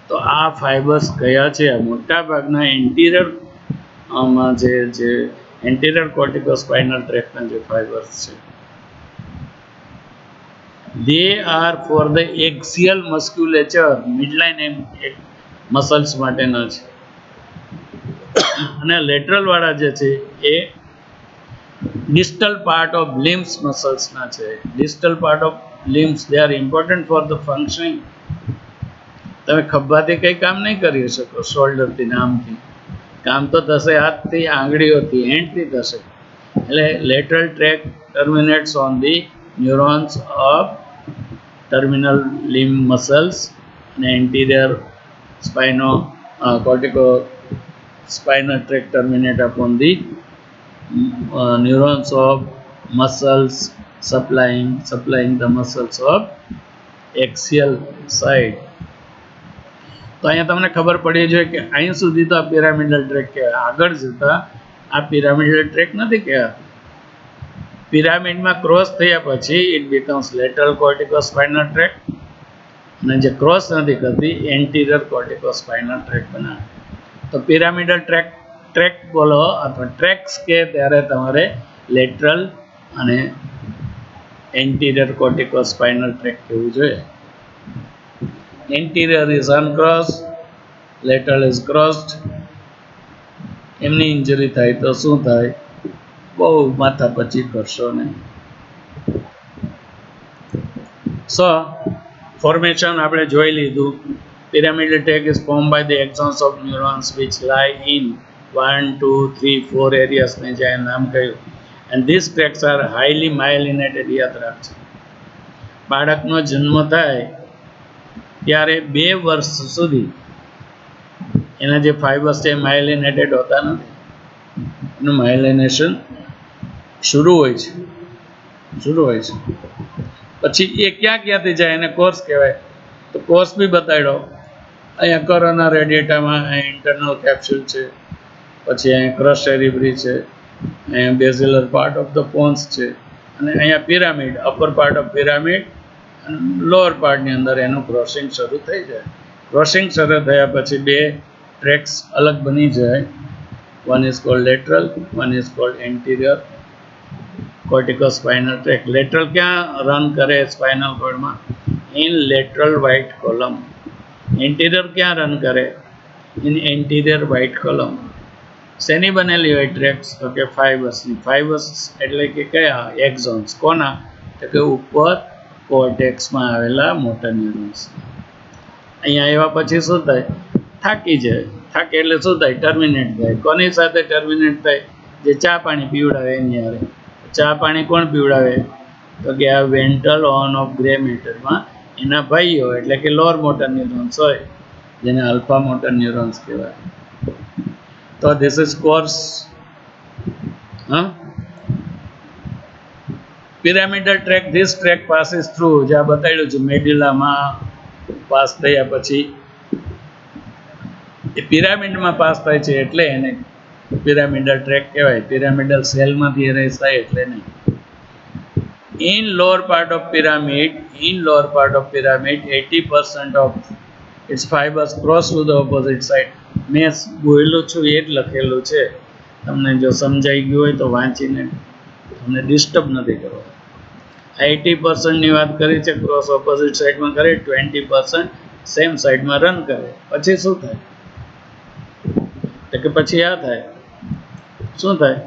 તો આ ફાઇબર્સ કયા છે? મોટા ભાગના એન્ટિરિયર જે એન્ટિરિયર કોર્ટિકોસ્પાઇનલ ટ્રેકના જે ફાઇબર્સ છે they are for the axial musculature midline muscles માટેના છે અને લેટરલ વાળા જે છે એ distal part of limbs muscles ના છે. distal part of limbs they are important for the functioning. તમે ખભાથી કંઈ કામ નહીં કરી શકો, શોલ્ડરથી નામથી કામ તો થશે હાથથી, આંગળીઓથી, હેન્ડથી થશે. એટલે lateral tract terminates on the neurons of terminal limb muscles and anterior cortico spinal tract terminate upon the neurons of muscles supplying the muscles of axial side. તો અહીંયા તમને ખબર પડી જોઈએ કે અહીં સુધી તો આ પિરામિડલ ટ્રેક કહેવાય, આગળ જતા આ પિરામિડલ ટ્રેક નથી કહેવાય. પિરામિડમાં ક્રોસ થયા પછી it becomes lateral corticospinal track, અને જે ક્રોસ નથી કરતી એન્ટિરિયર કોર્ટિકોસ્પાઇનલ ટ્રેક બનાવે. તો પિરામિડલ ટ્રેક બોલો અથવા ટ્રેક્સ કે ત્યારે તમારે લેટરલ અને એન્ટિરિયર કોર્ટિકોસ્પાઇનલ ટ્રેક કહેવું જોઈએ. Anterior is uncrossed, lateral is crossed. એમની ઇન્જરી થાય તો શું થાય? બહુ માથા પછી કરશો ને. સો ફોર્મેશન આપણે જોઈ લીધું. Pyramidal tract is form by the axons of neurons which lie in 1, 2, 3, 4 areas ને જ્યાં નામ કહ્યું. And this tracts are highly myelinated. યાદ રાખજો, બાળકનો જન્મ થાય ત્યારે 2 વર્ષ સુધી એના જે ફાઇબર્સ છે માયલિનેટેડ હોતા નથી. એનું માયલિનેશન શરૂ હોય છે. પછી એ ક્યાંથી જાય એને કોર્સ કહેવાય. તો કોર્સ બી બતાડ્યો. અહીંયા કોરોના રેડિયેટામાં અહીંયા ઇન્ટરનલ કેપ્સ્યુલ છે, પછી અહીંયા ક્રશ સેરિબ્રી છે, અહીંયા બેઝિલર પાર્ટ ઓફ ધ પોન્સ છે, અને અહીંયા pyramid, upper part of pyramid અને લોઅર પાર્ટની અંદર એનું ક્રોસિંગ શરૂ થઈ જાય. ક્રોસિંગ શરૂ થયા પછી 2 ટ્રેક્સ અલગ બની જાય. one is called lateral, one is called anterior corticospinal tract. lateral ક્યાં રન કરે સ્પાઇનલ કોર્ડમાં? in lateral white column. anterior ક્યાં રન કરે? in anterior white column. શેની બનેલી હોય ટ્રેક્સ? તો કે ફાઇબર્સની. ફાઇબર્સ એટલે કે કયા? એક્ઝોન્સ. કોના? તો કે ઉપર કોર્ટેક્સમાં આવેલા મોટર ન્યુરોન્સ. અહીંયા આવ્યા પછી શું થાય? થાકી જાય. થાકે એટલે શું થાય? ટર્મિનેટ થાય. કોની સાથે ટર્મિનેટ થાય? જે ચા પાણી પીવડાવે એની હારે. ચા પાણી કોણ પીવડાવે? તો કે આ વેન્ટ્રલ હોર્ન ઓફ ગ્રે મેટરમાં એના ભાઈઓ એટલે કે લોઅર મોટર ન્યુરોન્સ હોય, જેને અલ્ફા મોટર ન્યુરોન્સ કહેવાય. તો this is course. Pyramidal track, this track passes through, જે આ બતાડ્યું છે મેડ્યુલામાં પાસ થયા પછી એ પિરામિડમાં પાસ થાય છે એટલે એને પિરામિડલ ટ્રેક કહેવાય. પિરામિડલ સેલમાંથી એરેઝ થાય એટલે નહીં. in lower part of pyramid 80% of its fibers cross to the opposite side. મેં બોલેલું છું એ જ લખેલું છે. તમને જો સમજાઈ ગયું હોય તો વાંચીને તમને ડિસ્ટર્બ નથી કરવા. 80%ની વાત કરી છે, ક્રોસ ઓપોઝિટ સાઈડમાં કરે, 20% સેમ સાઈડમાં રન કરે. પછી શું થાય? તો કે પછી આ થાય. શું થાય?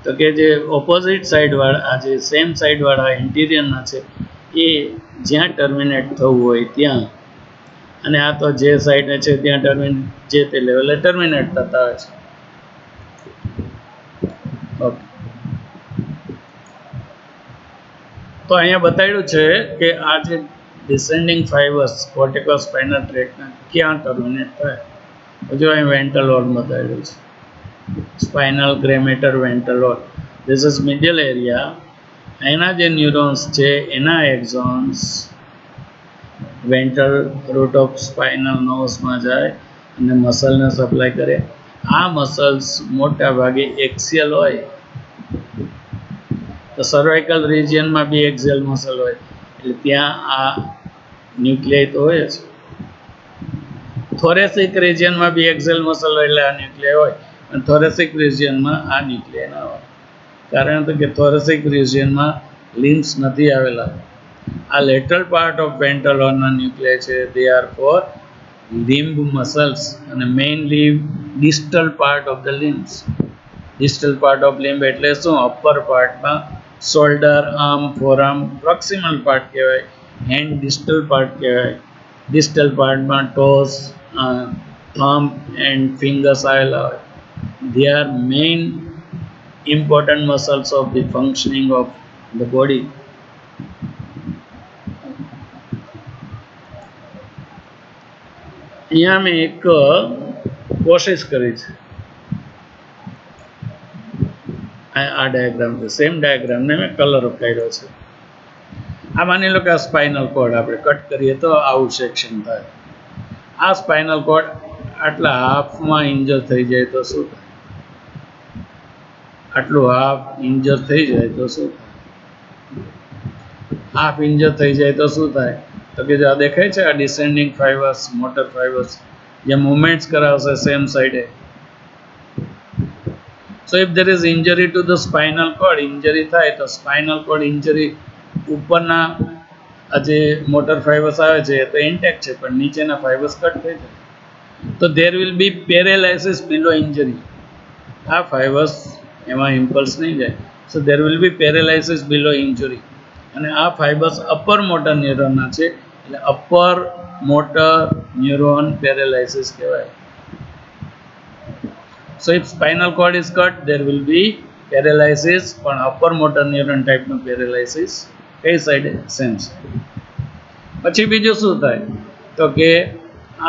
તો કે જે ઓપોઝિટ સાઈડવાળા, આ જે સેમ સાઈડવાળા એન્ટિરિયરના છે એ જ્યાં ટર્મિનેટ થવું હોય ત્યાં, અને આ તો જે સાઈડે છે ત્યાં જે તે લેવલે ટર્મિનેટ થતા હોય છે. ઓકે, તો અહીંયા બતાવ્યું છે કે આ જે ડિસેન્ડિંગ ફાઇબર્સ કોર્ટિકોસ્પાઇનલ ટ્રેકના ક્યાં ટર્મિનેટ થાય. જો અહીં વેન્ટ્રલ હોર્ન બતાવ્યું છે, spinal grey matter ventral horn. This is medial area. એના જે ન્યુરોન્સ છે એના axons ventral root of spinal નર્વ્સમાં જાય અને મસલને સપ્લાય કરે. આ મસલ્સ મોટા ભાગે એક્સિયલ હોય. તો સર્વાઇકલ રિજિયનમાં બી એક્સિયલ મસલ હોય, એટલે ત્યાં આ ન્યુક્લિયસ તો હોય જ. થોરેસિક રિજિયનમાં બી એક્સિયલ મસલ હોય એટલે આ ન્યુક્લિયસ હોય. અને થોરેસિક રિજિયનમાં આ ન્યુક્લિયર ના હોય. કારણ કે થોરેસિક રિજિયનમાં લિમ્સ નથી આવેલા. આ લેટરલ પાર્ટ ઓફ વેન્ટ્રલ હોર્નના ન્યુક્લિયર છે. They are for limb muscles અને mainly distal part of the limbs. Distal part of limb એટલે શું? અપર પાર્ટમાં shoulder, arm, forearm, proximal part કહેવાય. હેન્ડ ડિસ્ટલ પાર્ટ કહેવાય. ડિસ્ટલ પાર્ટમાં ટોસ, થમ્બ એન્ડ ફિંગર્સ આવેલા હોય. They are main important muscles of the functioning of the body. અહીંયા મેં એક કોશિશ કરી છે. આ ડાયાગ્રામ છે, સેમ ડાયાગ્રામને મેં કલર કર્યો છે. આ માની લો કે આ સ્પાઇનલ કોર્ડ આપણે કટ કરીએ તો આવું સેક્શન થાય. આ સ્પાઇનલ કોર્ડ આટલા હાફમાં ઇન્જર થઈ જાય તો શું થાય? આટલું હાફ ઇન્જર થઈ જાય તો શું થાય? હાફ ઇન્જર થઈ જાય તો શું થાય? તો કે આ દેખાય છે, આ ડિસેન્ડિંગ ફાઇબર્સ, મોટર ફાઇબર્સ જે મુવમેન્ટ્સ કરાવશે સેમ સાઈડે. So if there is injury to the spinal cord, injury થાય તો સ્પાઇનલ કોર્ડ ઇન્જરી ઉપરના આ જે મોટર ફાઇબર્સ આવે છે તો ઇન્ટેક્ટ છે, પણ નીચેના ફાઇબર્સ કટ થઈ જાય તો there will be paralysis below injury. આ ફાઇબર્સ એમાં ઇમ્પલ્સ નહીં જાય. So there will be paralysis below injury. અને આ ફાઇબર્સ અપર મોટર ન્યુરોનના છે, એટલે અપર મોટર ન્યુરોન પેરેલાઇસિસ કહેવાય. So if spinal cord is cut, there will be paralysis, પણ upper motor neuron type નું paralysis કઈ સાઈડે? Same side. પછી બીજું શું થાય? તો કે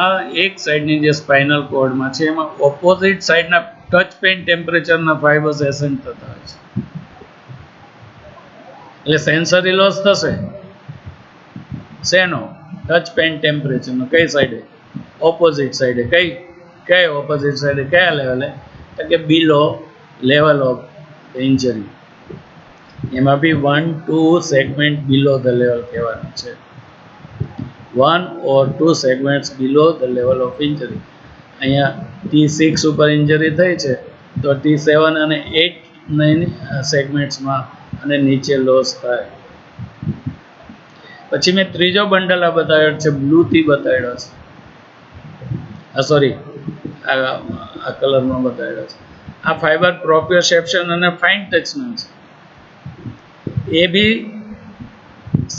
આ એક સાઈડની જે સ્પાઇનલ કોર્ડમાં છે એમાં ઓપોઝિટ સાઈડના ટચ પેઇન ટેમ્પરેચરના ફાઇબર્સ એસેન્ટ થતા હોય છે. એટલે સેન્સરી લોસ થશે. શેનો? ટચ પેઇન ટેમ્પરેચરનો. કઈ સાઈડે? ઓપોઝિટ સાઈડે. કઈ ઓપોઝિટ સાઈડે? કયા લેવલે? તો કે બિલો લેવલ ઓફ ઇન્જરી. એમાં બી 1-2 સેગમેન્ટ બિલો ધ લેવલ કહેવાનું છે. 1 or 2 segments below the level of injury. અહીંયા T6 ઉપર ઇન્જરી થઈ છે તો T7 અને 8 સેગમેન્ટ્સમાં અને નીચે લોસ થાય. પછી મેં ત્રીજો બંડલ આ બતાવ્યો છે, બ્લુથી બતાવ્યો છે. સોરી, આ કલરમાં બતાવ્યો છે. આ ફાઇબર પ્રોપ્રિયોસેપ્શન અને ફાઇન ટચના છે. એ બી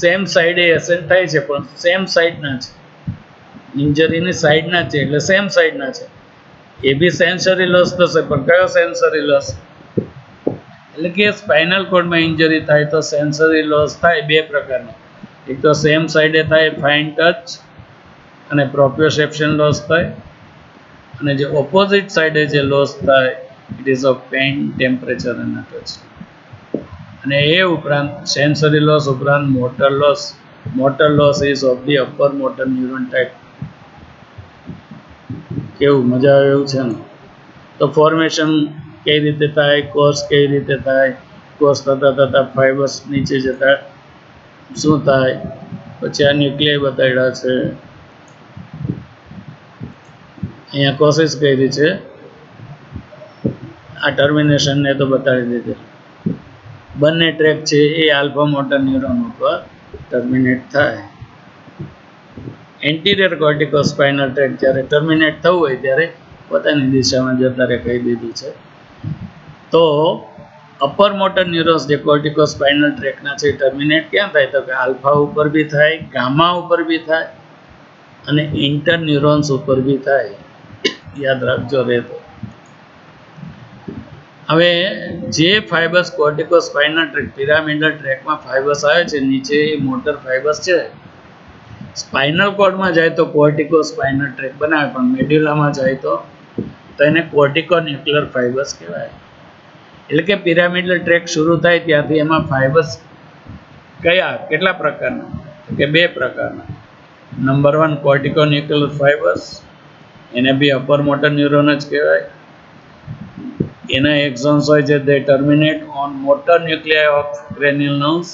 સેમ સાઈડે એસેન્ટ થાય છે, પણ સેમ સાઈડના છે. ઇન્જરીની સાઈડના છે, એટલે સેમ સાઈડના છે. એ બી સેન્સરી લોસ થશે, પણ કયો સેન્સરી લોસ? એટલે કે સ્પાઇનલ કોર્ડમાં ઇન્જરી થાય તો સેન્સરી લોસ થાય બે પ્રકારના. એક તો સેમ સાઈડે થાય, ફાઇન ટચ અને પ્રોપ્રિયોસેપ્શન લોસ થાય. અને જે ઓપોઝિટ સાઈડે જે લોસ થાય, it ease of pain, temperature અને ટચ. અને એ ઉપરાંત સેન્સરી લોસ ઉપરાંત motor loss ease of the upper motor neuron type. કેવું મજા આવે એવું છે ને? તો ફોર્મેશન કઈ રીતે થાય, કોર્સ કઈ રીતે થાય, કોર્સ થતા ફાઇબર્સ નીચે જતા શું થાય. પછી આ ન્યુક્લિયર બતાવ્યા છે. અહીંયા કોશિશ કરી છે, આ ટર્મિનેશનને તો બતાવી દીધી. બંને ટ્રેક છે એ આલ્ફા મોટર ન્યુરોન ઉપર ટર્મિનેટ થાય. એન્ટિરિયર કોર્ટિકોસ્પાઇનલ ટ્રેક જ્યારે ટર્મિનેટ થવું હોય ત્યારે પોતાની દિશામાં જતા રહે કહી દીધું છે. તો અપર મોટર ન્યુરોન્સ જે કોર્ટિકોસ્પાઇનલ ટ્રેકના છે ટર્મિનેટ ક્યાં થાય? તો કે આલ્ફા ઉપર બી થાય, ગામા ઉપર બી થાય અને ઇન્ટર ન્યુરોન્સ ઉપર બી થાય. યાદ રાખજો રહેતો. હવે જે ફાઇબર્સ કોર્ટિકોસ્પાઇનલ ટ્રેક, પિરામિડલ ટ્રેકમાં ફાઇબર્સ આવે છે નીચે, એ મોટર ફાઇબર્સ છે. સ્પાઇનલ કોર્ડમાં જાય તો કોર્ટિકોસ્પાઇનલ ટ્રેક બનાવે, પણ મેડ્યુલામાં જાય તો એને કોર્ટિકોન્યુક્લિયર ફાઇબર્સ કહેવાય. એટલે કે પિરામિડલ ટ્રેક શરૂ થાય ત્યાંથી એમાં ફાઇબર્સ કેટલા પ્રકારના? કે બે પ્રકારના. નંબર 1 કોર્ટિકોન્યુક્લિયર ફાઇબર્સ, એને બી અપર મોટર ન્યુરોન જ કહેવાય. એના એક્ઝોન્સ હોય છે, they terminate on motor nuclei of cranial nerves.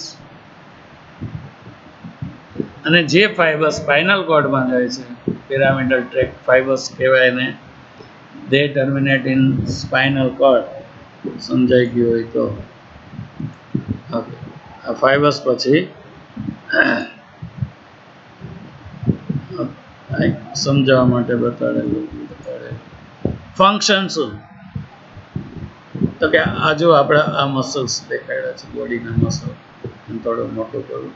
અને જે ફાઇબર સ્પાઇનલ કોર્ડમાં જાય છે, પિરામિડલ ટ્રેક ફાઇબર્સ કહેવાય એને, they terminate in spinal cord. સમજાઈ ગયું હોય તો ઓકે આ ફાઇબર્સ પછી સમજાવવા માટે બતાડેલું ફંક્શન શું તો કે આ જો આપણે આ મસલ્સ દેખાડ્યા છે બોડીના મસલ થોડું મોટું કરું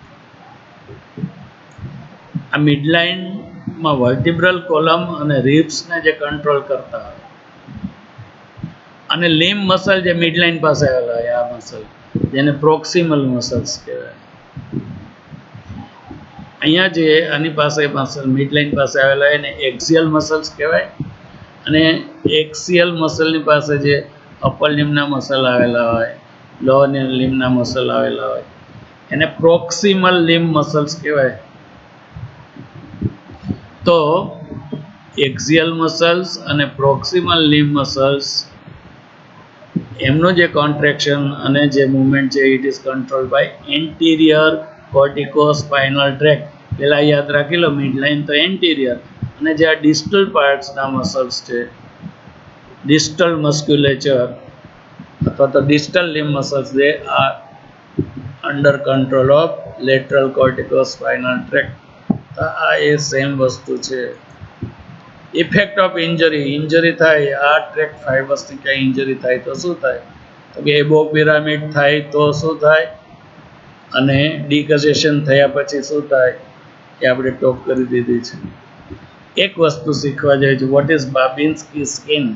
આ મિડલાઇનમાં વર્ટિબ્રલ કોલમ અને રિબ્સને જે કંટ્રોલ કરતા હોય અને લીમ મસલ જે મિડલાઇન પાસે આવેલા હોય આ મસલ જેને પ્રોક્સિમલ મસલ્સ કહેવાય અહીંયા જે આની પાસે મસલ મિડલાઇન પાસે આવેલા હોય એને એક્સિયલ મસલ્સ કહેવાય અને એક્સિયલ મસલની પાસે જે અપર લિમ્બના મસલ આવેલા હોય લોઅર લિમ્બના મસલ આવેલા હોય એને પ્રોક્સિમલ લિમ્બ મસલ્સ કહેવાય તો એક્સિયલ મસલ્સ અને પ્રોક્સિમલ લિમ્બ મસલ્સ એમનું જે કોન્ટ્રેક્શન અને જે મુવમેન્ટ છે it is control by anterior corticospinal tract પહેલાં યાદ રાખી લો મિડલાઇન તો એન્ટિરિયર અને જે આ ડિસ્ટલ પાર્ટ્સના મસલ્સ છે ડિસ્ટલ મસ્ક્યુલેચર અથવા તો distal limb muscles they are under control of lateral corticospinal tract તો આ એ સેમ વસ્તુ છે ઇફેક્ટ ઓફ ઇન્જરી થાય આ ટ્રેક ફાઇબર્સની ક્યાંય ઇન્જરી થાય તો શું થાય તો કે એબો પિરામિડ થાય તો શું થાય અને ડિકઝેશન થયા પછી શું થાય એ આપણે ટોક કરી દીધી છે એક વસ્તુ શીખવા જાય છે what is Babinski skin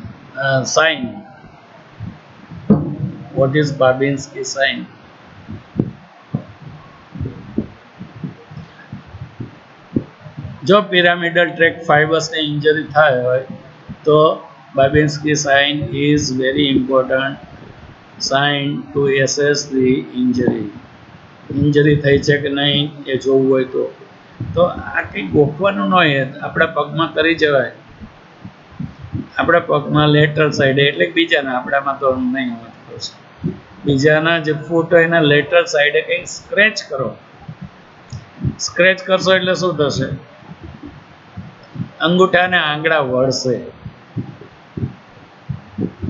sign what is Babinski sign જો પિરામિડલ ટ્રેક ફાઇબર્સને ઇન્જરી થાય હોય તો Babinski sign is very important sign to assess the injury થઈ છે કે નહીં એ જોવું હોય તો આ કંઈ ગોખવાનું ન હોય આપણા પગમાં કરી જવાય આપણા પગમાં લેટરલ સાઈડે એટલે બીજાના આપણામાં તો નહીં હોય બીજાના જે ફૂટ હોય એના લેટરલ સાઈડે કંઈ સ્ક્રેચ કરો સ્ક્રેચ કરશો એટલે શું થશે અંગૂઠા અને આંગળા વળશે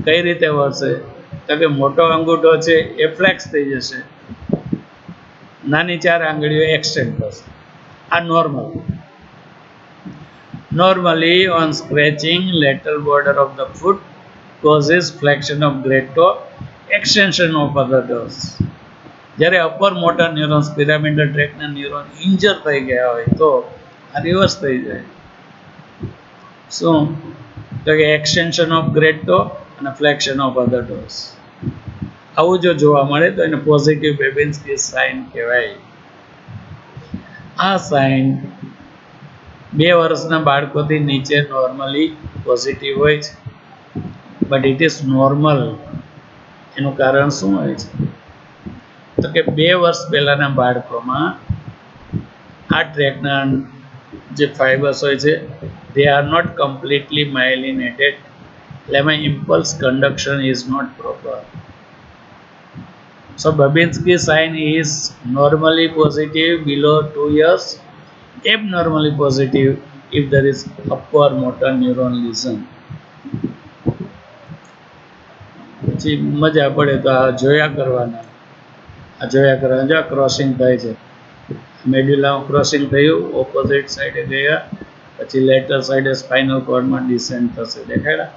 કઈ રીતે વળશે તો કે મોટો અંગૂઠો છે એ ફ્લેક્સ થઈ જશે નાની 4 આંગળીઓ એક્સટેન્ડ થશે આ normally on scratching lateral border of the foot causes flexion of great toe extension of other toes જ્યારે અપર મોટર ન્યુરોન્સ પિરામિડલ ટ્રેકના ન્યુરોન ઇન્જર થઈ ગયા હોય તો આ રિવર્સ થઈ જાય શું તો કે એક્સટેન્શન ઓફ ગ્રેટ ટો અને ફ્લેક્શન ઓફ અધર ટોસ આવું જો જોવા મળે તો એને પોઝિટિવ બેબિન્સ્કી સાઇન કહેવાય આ સાઇન 2 વર્ષના બાળકોથી નીચે નોર્મલી પોઝિટિવ હોય છે બટ ઇટ ઇઝ નોર્મલ એનું કારણ શું હોય છે તો કે 2 વર્ષ પહેલાંના બાળકોમાં આ ટ્રેકના જે ફાઇબર્સ હોય છે they are not completely myelinated એટલે એમાં impulse conduction is not proper so Babinski sign is normally positive below 2 years abnormally positive if there is upper motor neuron lesion પછી મજા પડે તો આ જોયા કરવાના જો ક્રોસિંગ થાય છે મેડ્યુલા ક્રોસિંગ થયું ઓપોઝિટ સાઈડે ગયા પછી લેટર સાઈડે સ્પાઇનલ કોર્ડમાં ડિસેન્ટ થશે દેખાડા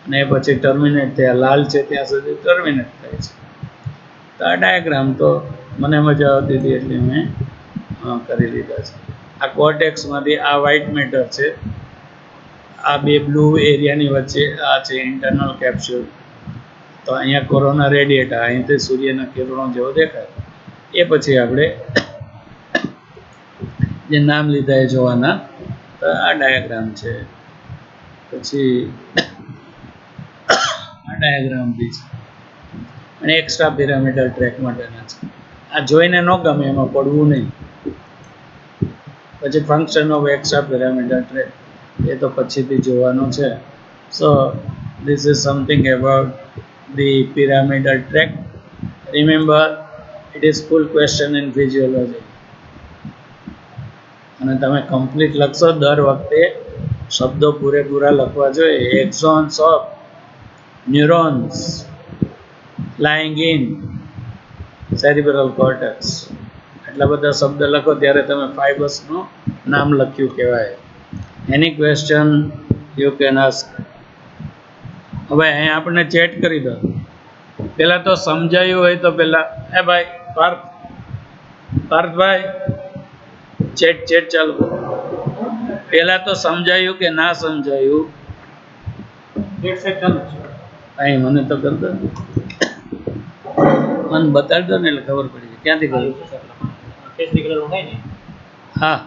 અને પછી ટર્મિનેટ થયા લાલ છે ત્યાં સુધી ટર્મિનેટ થાય છે તો આ ડાયાગ્રામ તો મને મજા આવતી હતી એટલે મેં કરી લીધા છે આ કોર્ટેક્સમાંથી આ વ્હાઇટ મેટર છે આ બે બ્લુ એરિયાની વચ્ચે આ છે ઇન્ટરનલ કેપ્સ્યુલ તો અહીંયા કોરોના રેડિયેટર અહીંથી સૂર્યના કિરણો જેવો દેખાય એ પછી આપણે જે નામ લીધા એ જોવાના તો આ ડાયાગ્રામ છે પછી આ ડાયાગ્રામ બી છે અને એક્સ્ટ્રા પિરામિડલ ટ્રેક માટેના છે આ જોઈને ન ગમે એમાં પડવું નહીં પછી function of extrapyramidal tract એ તો પછીથી જોવાનું છે so this is something about the pyramidal tract remember it is full question in physiology અને તમે કમ્પ્લીટ લખશો દર વખતે શબ્દો પૂરેપૂરા લખવા જોઈએ. Axons of neurons lying in cerebral cortex. એટલા બધા શબ્દ લખો ત્યારે તમે ફાઇબર્સનું નામ લખ્યું કહેવાય. Any question you can ask. હવે અહીં આપણે ચેટ કરી દો. પહેલાં તો સમજાયું હોય તો પહેલાં ભાઈ પાર્થભાઈ ચેટ ચાલુ. પહેલાં તો સમજાયું કે ના સમજાયું? અહીં મને તો કરી દો, મને બતાડી દો ને એટલે ખબર પડી જાય. ક્યાંથી કરું? હા